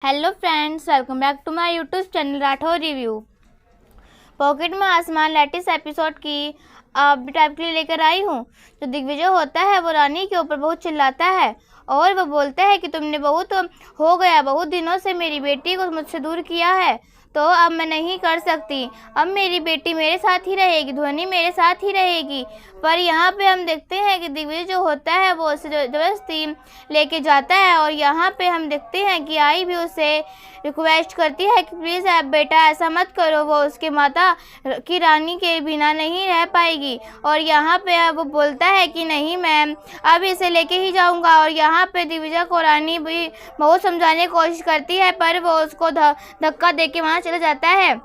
Hello friends, welcome back to my YouTube channel Rathore review. Pocket में आसमान latest episode की update आपके लिए लेकर आई हूँ। जो दिग्विजय होता है वो रानी के ऊपर बहुत चिल्लाता है और वो बोलता है कि तुमने बहुत हो गया, बहुत दिनों से मेरी बेटी को मुझसे दूर किया है, तो अब मैं नहीं कर सकती। अब मेरी बेटी मेरे साथ ही रहेगी, ध्वनि मेरे साथ ही रहेगी। पर यहाँ पे हम देखते हैं कि दिग्विजय जो होता है वो उसे ज़बरदस्ती लेके जाता है और यहाँ पे हम देखते हैं कि आई भी उसे रिक्वेस्ट करती है कि प्लीज़ आप बेटा ऐसा मत करो, वो उसके माता की रानी के बिना नहीं रह पाएगी। और यहाँ पे वो बोलता है कि नहीं, मैं अब इसे लेके ही जाऊँगा। और यहाँ पे दिग्विजय को रानी भी बहुत समझाने की कोशिश करती है, पर वो उसको धक्का दे के वहाँ चला जाता है।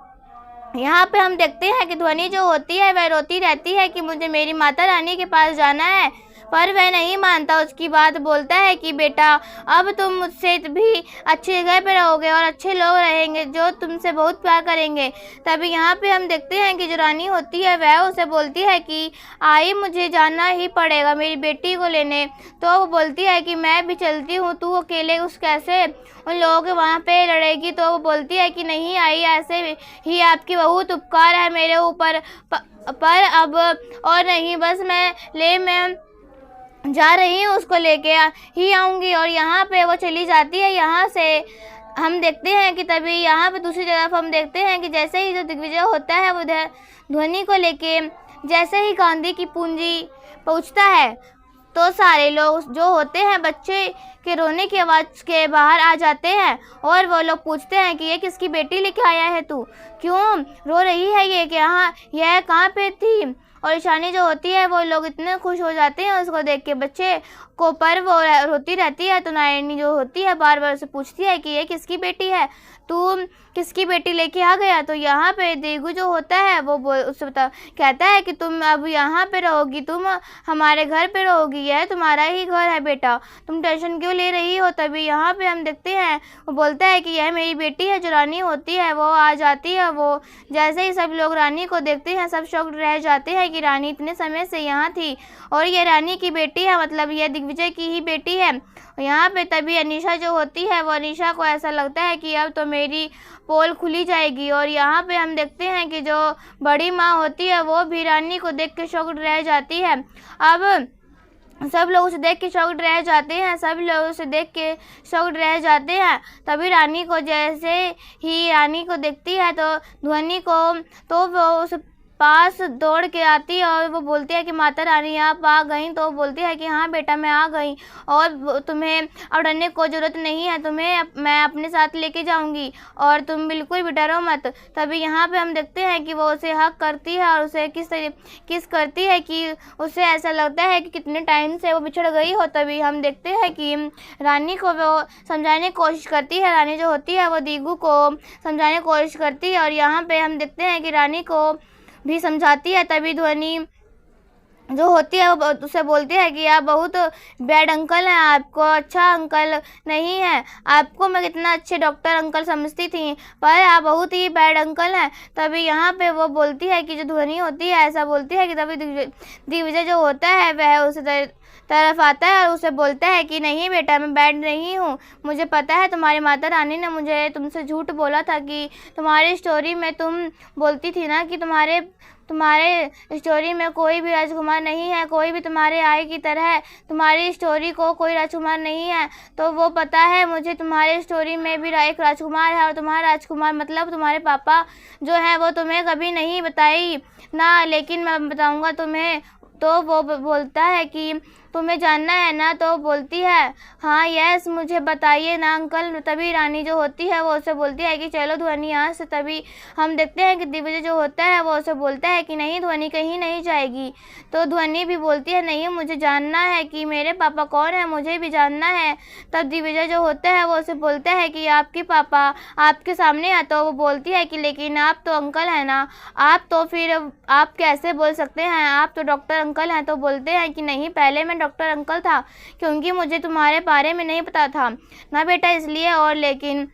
यहाँ पे हम देखते हैं कि ध्वनि जो होती है वह रोती रहती है कि मुझे मेरी माता रानी के पास जाना है, पर वह नहीं मानता। उसकी बात बोलता है कि बेटा अब तुम मुझसे भी अच्छी जगह पे रहोगे और अच्छे लोग रहेंगे जो तुमसे बहुत प्यार करेंगे। तभी यहाँ पे हम देखते हैं कि जो रानी होती है वह उसे बोलती है कि आई मुझे जाना ही पड़ेगा मेरी बेटी को लेने। तो वो बोलती है कि मैं भी चलती हूँ, तू अकेले उस कैसे उन लोगों के वहाँ पे लड़ेगी। तो वो बोलती है कि नहीं आई, ऐसे ही आपकी बहुत उपकार है मेरे ऊपर, पर अब और नहीं, बस मैं जा रही हूँ, उसको लेके ही आऊँगी। और यहाँ पे वो चली जाती है। यहाँ से हम देखते हैं कि तभी यहाँ पे दूसरी तरफ हम देखते हैं कि जैसे ही जो दिग्विजय होता है वो ध्वनि को लेके जैसे ही गांधी की पूंजी पहुँचता है तो सारे लोग जो होते हैं बच्चे के रोने की आवाज़ के बाहर आ जाते हैं और वो लोग पूछते हैं कि ये किसकी बेटी लेके आया है, तू क्यों रो रही है, ये क्या, यह कहाँ पे थी। और ईशानी जो होती है वो लोग इतने खुश हो जाते हैं उसको देख के बच्चे को, पर वो रोती रहती है। तो नारायणी जो होती है बार बार उसे पूछती है कि ये किसकी बेटी है, तू किसकी बेटी लेके आ गया। तो यहाँ पे देगू जो होता है वो उससे कहता है कि तुम अब यहाँ पे रहोगी, तुम हमारे घर पे रहोगी, यह तुम्हारा ही घर है बेटा, तुम टेंशन क्यों ले रही हो। तभी यहाँ पे हम देखते हैं वो बोलता है कि यह मेरी बेटी है। जो रानी होती है वो आ जाती है। वो जैसे ही सब लोग रानी को देखते हैं सब शॉक्ड रह जाते हैं कि रानी इतने समय से यहाँ थी और ये रानी की बेटी है, मतलब यह दिग्विजय की ही बेटी है। यहाँ पे तभी अनीशा जो होती है वो अनीशा को ऐसा लगता है कि अब तो मेरी पोल खुली जाएगी। और यहाँ पे हम देखते हैं कि जो बड़ी माँ होती है वो भी रानी को देख के शॉक्ड रह जाती है। अब सब लोग उसे देख के शॉक्ड रह जाते हैं, सब लोग उसे देख के शॉक्ड रह जाते हैं। तभी रानी को जैसे ही रानी को देखती है तो ध्वनि को, तो वो उस पास दौड़ के आती है और वो बोलती है कि माता रानी आप आ गई। तो वो बोलती है कि हाँ बेटा मैं आ गई और तुम्हें अब डरने को ज़रूरत नहीं है, तुम्हें मैं अपने साथ लेके जाऊंगी और तुम बिल्कुल भी डरो मत। तभी यहाँ पे हम देखते हैं कि वो उसे हक करती है और उसे किस करती है कि उसे ऐसा लगता है कि कितने टाइम से वो बिछड़ गई हो। तभी हम देखते हैं कि रानी को वो समझाने की कोशिश करती है, रानी जो होती है वो दीगू को समझाने की कोशिश करती है और यहाँ पे हम देखते हैं कि रानी को भी समझाती है। तभी ध्वनि जो होती है वो उसे बोलती है कि आप बहुत बैड अंकल हैं, आपको अच्छा अंकल नहीं है, आपको मैं कितना अच्छे डॉक्टर अंकल समझती थी, पर आप बहुत ही बैड अंकल हैं। तभी यहाँ पे वो बोलती है कि जो ध्वनि होती है ऐसा बोलती है कि तभी दिग्विजय जो होता है वह उसे तरफ आता है और उसे बोलता है कि नहीं बेटा मैं बैड नहीं हूँ, मुझे पता है तुम्हारी माता रानी ने मुझे तुमसे झूठ बोला था कि तुम्हारी स्टोरी में तुम बोलती थी ना कि तुम्हारे स्टोरी में कोई भी राजकुमार नहीं है, कोई भी तुम्हारे आई की तरह है, तुम्हारी स्टोरी को कोई राजकुमार नहीं है। तो वो पता है मुझे, तुम्हारे स्टोरी में भी एक राजकुमार है और तुम्हारा राजकुमार मतलब तुम्हारे पापा जो है वो तुम्हें कभी नहीं बताई ना, लेकिन मैं बताऊंगा तुम्हें। तो वो बोलता है कि तुम्हें जानना है ना, तो बोलती है हाँ यस मुझे बताइए ना अंकल। तभी रानी जो होती है वो उसे बोलती है कि चलो ध्वनि यहाँ से। तभी हम देखते हैं कि दिग्विजय जो होता है वो उसे बोलता है कि नहीं ध्वनि कहीं नहीं जाएगी। तो ध्वनि भी बोलती है नहीं मुझे जानना है कि मेरे पापा कौन है, मुझे भी जानना है। तब दिग्विजय जो होता है वो उसे बोलता है कि आपके पापा आपके सामने है। तो वो बोलती है कि लेकिन आप तो अंकल हैं ना, आप तो फिर आप कैसे बोल सकते हैं, आप तो डॉक्टर अंकल हैं। तो बोलते हैं कि नहीं पहले मैं डॉक्टर अंकल था क्योंकि मुझे तुम्हारे बारे में नहीं पता था ना बेटा, इसलिए। और लेकिन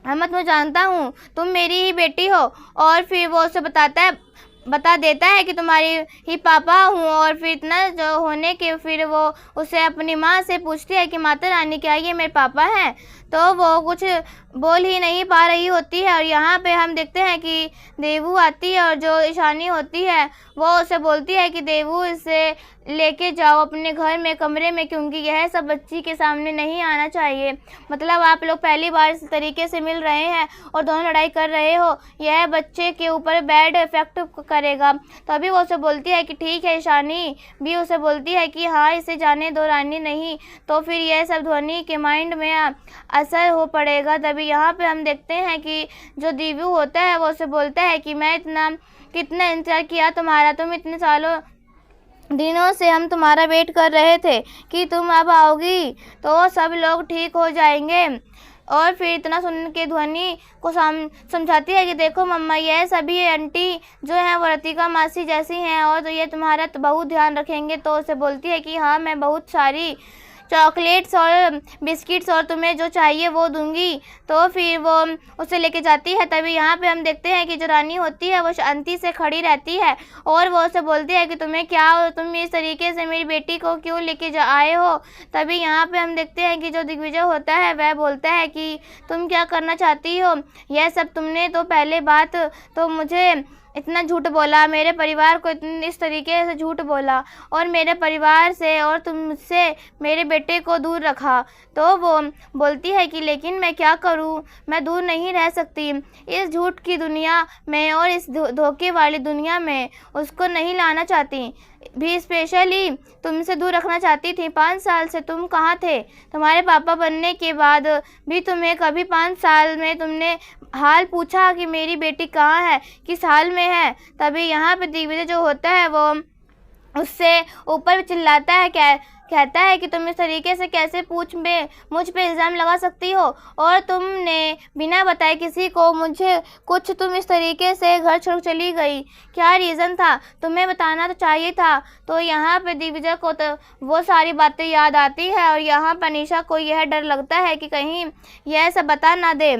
अहमद मैं जानता हूँ तुम मेरी ही बेटी हो। और फिर वो उसे बता देता है कि तुम्हारी ही पापा हूँ। और फिर इतना जो होने के फिर वो उसे अपनी माँ से पूछती है कि माता रानी क्या ये मेरे पापा हैं। तो वो कुछ बोल ही नहीं पा रही होती है। और यहाँ पे हम देखते हैं कि देवू आती है और जो ईशानी होती है वो उसे बोलती है कि देवू इसे लेके जाओ अपने घर में कमरे में, क्योंकि यह सब बच्ची के सामने नहीं आना चाहिए। मतलब आप लोग पहली बार इस तरीके से मिल रहे हैं और दोनों लड़ाई कर रहे हो, यह बच्चे के ऊपर बैड इफेक्ट करेगा। तभी वो उसे बोलती है कि ठीक है। ईशानी भी उसे बोलती है कि हाँ इसे जाने दो रानी, नहीं तो फिर यह सब ध्वनि के माइंड में असर हो पड़ेगा। तभी यहाँ पे हम देखते हैं कि जो देवू होता है वो उसे बोलता है कि मैं कितना इंतजार किया तुम्हारा, तुम इतने दिनों से हम तुम्हारा वेट कर रहे थे कि तुम अब आओगी तो सब लोग ठीक हो जाएंगे। और फिर इतना सुन के ध्वनि को समझाती है कि देखो मम्मा, यह सभी आंटी जो हैं वो रतिका मासी जैसी हैं और तो ये तुम्हारा तो बहुत ध्यान रखेंगे। तो उसे बोलती है कि हाँ मैं बहुत सारी चॉकलेट्स और बिस्किट्स और तुम्हें जो चाहिए वो दूंगी। तो फिर वो उसे लेके जाती है। तभी यहाँ पे हम देखते हैं कि जो रानी होती है वो शांति से खड़ी रहती है और वो उसे बोलती है कि तुम्हें क्या हो, तुम इस तरीके से मेरी बेटी को क्यों लेके आए हो। तभी यहाँ पे हम देखते हैं कि जो दिग्विजय होता है वह बोलता है कि तुम क्या करना चाहती हो, यह सब तुमने तो पहले बात तो मुझे इतना झूठ बोला, मेरे परिवार को इस तरीके से झूठ बोला और मेरे परिवार से और तुमसे मेरे बेटे को दूर रखा। तो वो बोलती है कि लेकिन मैं क्या करूं, मैं दूर नहीं रह सकती इस झूठ की दुनिया में और इस धोखे वाली दुनिया में। उसको नहीं लाना चाहती, भी स्पेशली तुमसे दूर रखना चाहती थी। 5 साल से तुम कहाँ थे? तुम्हारे पापा बनने के बाद भी तुम्हें कभी 5 साल में तुमने हाल पूछा कि मेरी बेटी कहाँ है, किस हाल में है? तभी यहाँ पे दिग्विजय जो होता है वो उससे ऊपर चिल्लाता है, कहता है कि तुम इस तरीके से कैसे मुझ पे इल्ज़ाम लगा सकती हो, और तुमने बिना बताए किसी को मुझे कुछ तुम इस तरीके से घर छोड़ चली गई, क्या रीज़न था? तुम्हें बताना तो चाहिए था। तो यहाँ पे दिग्विजय को तो वो सारी बातें याद आती है और यहाँ पर निशा को यह डर लगता है कि कहीं यह सब बता ना दे,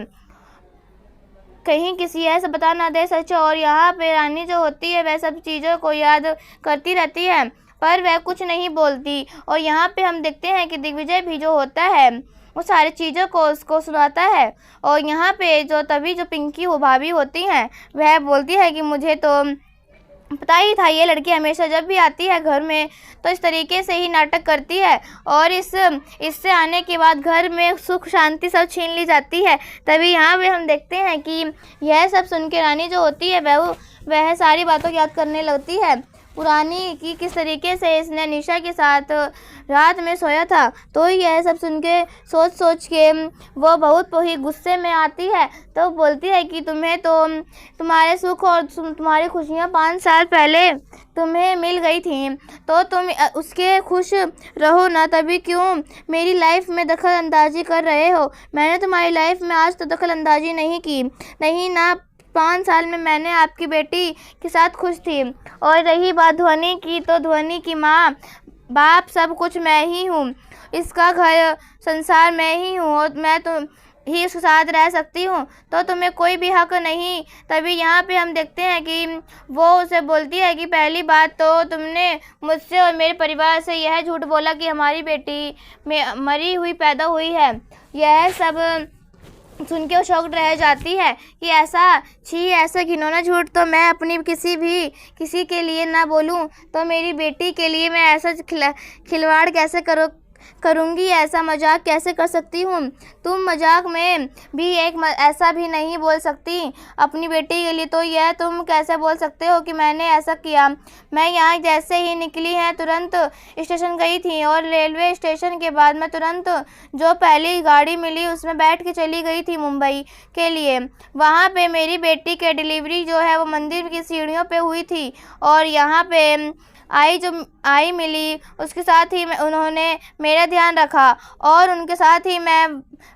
कहीं किसी ऐसा बता ना दे सच। और यहाँ पे रानी जो होती है वह सब चीज़ों को याद करती रहती है पर वह कुछ नहीं बोलती। और यहाँ पे हम देखते हैं कि दिग्विजय भी जो होता है वो सारी चीज़ों को उसको सुनाता है। और यहाँ पे तभी जो पिंकी वो भाभी होती हैं वह बोलती है कि मुझे तो पता ही था, ये लड़की हमेशा जब भी आती है घर में तो इस तरीके से ही नाटक करती है और इससे आने के बाद घर में सुख शांति सब छीन ली जाती है। तभी यहाँ पे हम देखते हैं कि यह सब सुन के रानी जो होती है वह सारी बातों को याद करने लगती है पुरानी कि किस तरीके से इसने निशा के साथ रात में सोया था। तो यह सब सुन के सोच के वो बहुत ही गुस्से में आती है। तो बोलती है कि तुम्हें तो तुम्हारे सुख और तुम्हारी खुशियाँ 5 साल पहले तुम्हें मिल गई थी तो तुम उसके खुश रहो ना, तभी क्यों मेरी लाइफ में दखल अंदाजी कर रहे हो? मैंने तुम्हारी लाइफ में आज तो दखल अंदाजी नहीं की, नहीं ना 5 साल में मैंने आपकी बेटी के साथ खुश थी। और रही बात ध्वनि की, तो ध्वनि की माँ बाप सब कुछ मैं ही हूँ, इसका घर संसार मैं ही हूँ और मैं तो ही उसके साथ रह सकती हूँ, तो तुम्हें कोई भी हक नहीं। तभी यहाँ पे हम देखते हैं कि वो उसे बोलती है कि पहली बात तो तुमने मुझसे और मेरे परिवार से यह झूठ बोला कि हमारी बेटी मरी हुई पैदा हुई है। यह सब सुन के वो शॉक्ड रह जाती है कि ऐसा घिनौना झूठ तो मैं अपनी किसी के लिए ना बोलूं, तो मेरी बेटी के लिए मैं ऐसा खिलवाड़ कैसे करूंगी, ऐसा मजाक कैसे कर सकती हूँ? तुम मजाक में भी ऐसा भी नहीं बोल सकती अपनी बेटी के लिए, तो यह तुम कैसे बोल सकते हो कि मैंने ऐसा किया? मैं यहाँ जैसे ही निकली है तुरंत स्टेशन गई थी और रेलवे स्टेशन के बाद मैं तुरंत जो पहली गाड़ी मिली उसमें बैठ के चली गई थी मुंबई के लिए। वहाँ पे मेरी बेटी के डिलीवरी जो है वो मंदिर की सीढ़ियों पे हुई थी और यहाँ पे आई मिली उसके साथ ही उन्होंने मेरा ध्यान रखा और उनके साथ ही मैं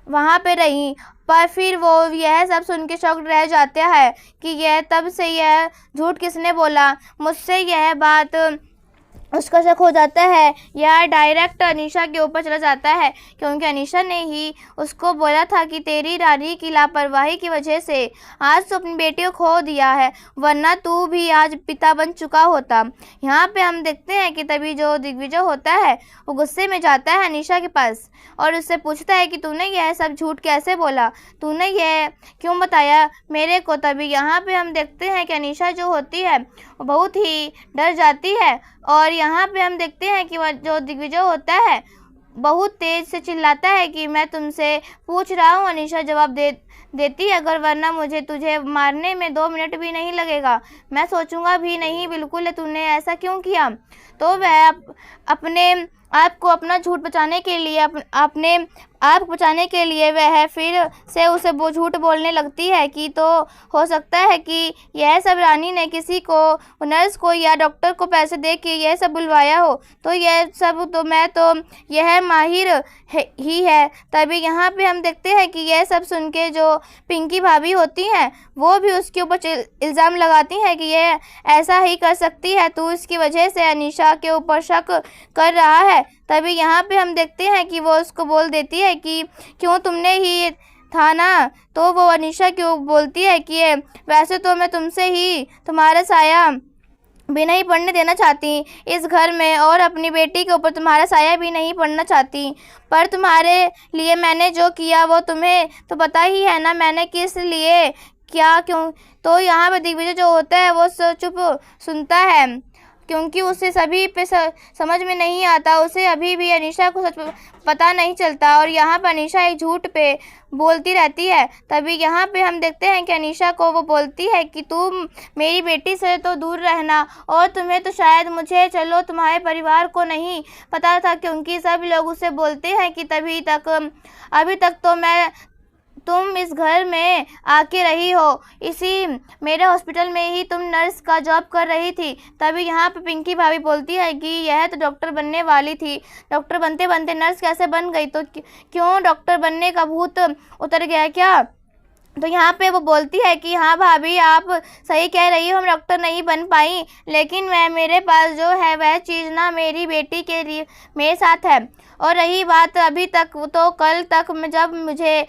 वहाँ पे रही। पर फिर वो यह सब सुन के शॉक्ड रह जाता है कि यह तब से यह झूठ किसने बोला मुझसे, यह बात उसका शक हो जाता है, यह डायरेक्ट अनीशा के ऊपर चला जाता है, क्योंकि अनीशा ने ही उसको बोला था कि तेरी रानी की लापरवाही की वजह से आज तो अपनी बेटी को खो दिया है, वरना तू भी आज पिता बन चुका होता। यहाँ पे हम देखते हैं कि तभी जो दिग्विजय होता है वो गुस्से में जाता है अनीशा के पास और उससे पूछता है कि तूने यह सब झूठ कैसे बोला, तूने यह क्यों बताया मेरे को। तभी यहाँ पे हम देखते हैं कि अनीशा जो होती है वो बहुत ही डर जाती है और यहाँ पे हम देखते हैं कि वह जो दिग्विजय होता है बहुत तेज़ से चिल्लाता है कि मैं तुमसे पूछ रहा हूँ अनीशा, जवाब देती अगर, वरना मुझे तुझे मारने में 2 मिनट भी नहीं लगेगा, मैं सोचूंगा भी नहीं बिल्कुल तूने ऐसा क्यों किया। तो वह अपने आप को अपना झूठ बचाने के लिए अपने आप को बचाने के लिए वह फिर से उसे झूठ बोलने लगती है कि तो हो सकता है कि यह सब रानी ने किसी को, नर्स को या डॉक्टर को पैसे दे के यह सब बुलवाया हो, तो यह सब तो मैं तो यह माहिर ही है। तभी यहाँ पे हम देखते हैं कि यह सब सुन के जो पिंकी भाभी होती हैं वो भी उसके ऊपर इल्ज़ाम लगाती हैं कि यह ऐसा ही कर सकती है, तू इसकी वजह से अनीशा के ऊपर शक कर रहा है। तभी यहाँ पे हम देखते हैं कि वो उसको बोल देती है कि क्यों तुमने ही था ना, तो वो अनीशा क्यों बोलती है कि वैसे तो मैं तुमसे ही तुम्हारा साया भी नहीं पड़ने देना चाहती इस घर में और अपनी बेटी के ऊपर तुम्हारा साया भी नहीं पड़ना चाहती, पर तुम्हारे लिए मैंने जो किया वो तुम्हें तो पता ही है ना मैंने किस लिए क्या क्यों। तो यहाँ पर दिग्विजय जो होता है वो चुप सुनता है क्योंकि उसे सभी पे समझ में नहीं आता, उसे अभी भी अनीशा को सच पता नहीं चलता और यहाँ पर अनीशा एक झूठ पे बोलती रहती है। तभी यहाँ पे हम देखते हैं कि अनीशा को वो बोलती है कि तुम मेरी बेटी से तो दूर रहना, और तुम्हें तो शायद मुझे, चलो तुम्हारे परिवार को नहीं पता था क्योंकि सब लोग उसे बोलते हैं कि अभी तक तो तुम इस घर में आके रही हो, इसी मेरे हॉस्पिटल में ही तुम नर्स का जॉब कर रही थी। तभी यहाँ पे पिंकी भाभी बोलती है कि यह तो डॉक्टर बनने वाली थी, डॉक्टर बनते बनते नर्स कैसे बन गई, तो क्यों डॉक्टर बनने का भूत उतर गया क्या। तो यहाँ पे वो बोलती है कि हाँ भाभी आप सही कह रही हो, हम डॉक्टर नहीं बन पाई, लेकिन मेरे पास जो है वह चीज़ ना मेरी बेटी के लिए मेरे साथ है। और रही बात अभी तक, तो कल तक जब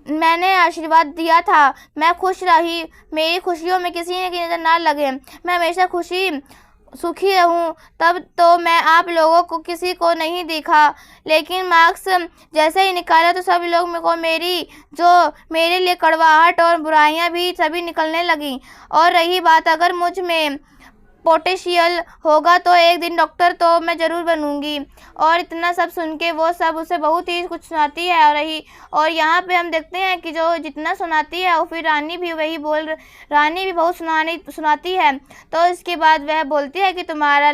मैंने आशीर्वाद दिया था मैं खुश रही, मेरी खुशियों में किसी ने की नज़र ना लगे, मैं हमेशा सुखी रहूं, तब तो मैं आप लोगों को किसी को नहीं देखा, लेकिन मार्क्स जैसे ही निकाला तो सब लोग मेरे लिए कड़वाहट और बुराइयां भी सभी निकलने लगी। और रही बात अगर मुझ में पोटेंशियल होगा तो एक दिन डॉक्टर तो मैं ज़रूर बनूंगी। और इतना सब सुन के वो सब उसे बहुत ही कुछ सुनाती है और यहाँ पे हम देखते हैं कि जो जितना सुनाती है और फिर रानी भी बहुत सुनाती है। तो इसके बाद वह बोलती है कि तुम्हारा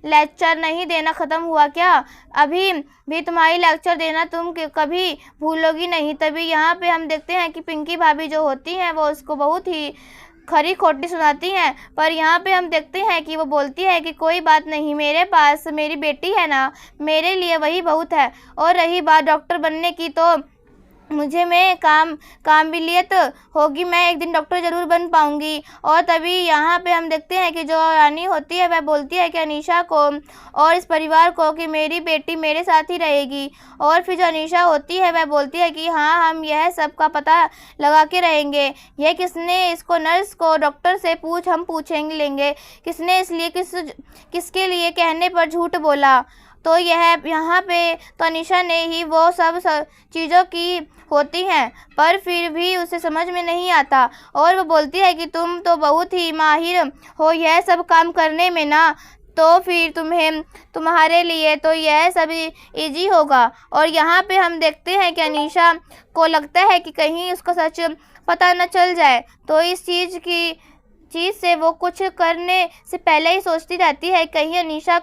लेक्चर नहीं देना ख़त्म हुआ क्या, अभी भी तुम्हारी लेक्चर देना तुम कभी भूलोगी नहीं। तभी यहाँ पे हम देखते हैं कि पिंकी भाभी जो होती हैं वो उसको बहुत ही खरी खोटी सुनाती हैं, पर यहाँ पे हम देखते हैं कि वो बोलती है कि कोई बात नहीं, मेरे पास मेरी बेटी है ना, मेरे लिए वही बहुत है। और रही बात डॉक्टर बनने की, तो मुझे में काबिलियत होगी, मैं एक दिन डॉक्टर ज़रूर बन पाऊंगी। और तभी यहाँ पे हम देखते हैं कि जो रानी होती है वह बोलती है कि अनीशा को और इस परिवार को कि मेरी बेटी मेरे साथ ही रहेगी। और फिर जो अनीशा होती है वह बोलती है कि हाँ हम यह सब का पता लगा के रहेंगे, यह किसने इसको नर्स को डॉक्टर से हम पूछेंगे लेंगे किसने इसलिए किसके लिए कहने पर झूठ बोला। तो यहाँ पे तो अनीशा ने ही वो सब चीज़ों की होती हैं, पर फिर भी उसे समझ में नहीं आता और वो बोलती है कि तुम तो बहुत ही माहिर हो यह सब काम करने में ना, तो फिर तुम्हारे लिए तो यह सब इजी होगा। और यहाँ पे हम देखते हैं कि अनीशा को लगता है कि कहीं उसका सच पता न चल जाए, तो इस चीज़ से वो कुछ करने से पहले ही सोचती रहती है कहीं अनीशा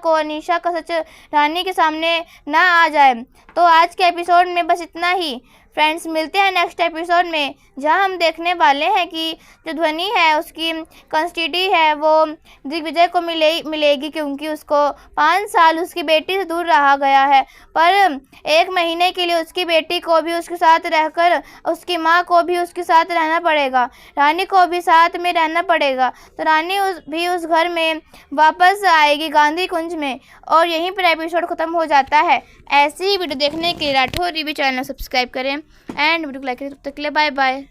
का सच रानी के सामने ना आ जाए। तो आज के एपिसोड में बस इतना ही फ्रेंड्स। मिलते हैं नेक्स्ट एपिसोड में, जहां हम देखने वाले हैं कि जो ध्वनि है उसकी कस्टडी है वो दिग्विजय को मिलेगी, क्योंकि उसको 5 साल उसकी बेटी से दूर रहा गया है। पर 1 महीने के लिए उसकी बेटी को भी उसके साथ रहकर उसकी माँ को भी उसके साथ रहना पड़ेगा, रानी को भी साथ में रहना पड़ेगा। तो रानी भी उस घर में वापस आएगी गांधी कुंज में, और यहीं पर एपिसोड ख़त्म हो जाता है। ऐसी ही वीडियो देखने के लिए राठौर रिव्यू चैनल सब्सक्राइब करें एंड वीडियो को लाइक करें। तब तक के लिए बाय बाय।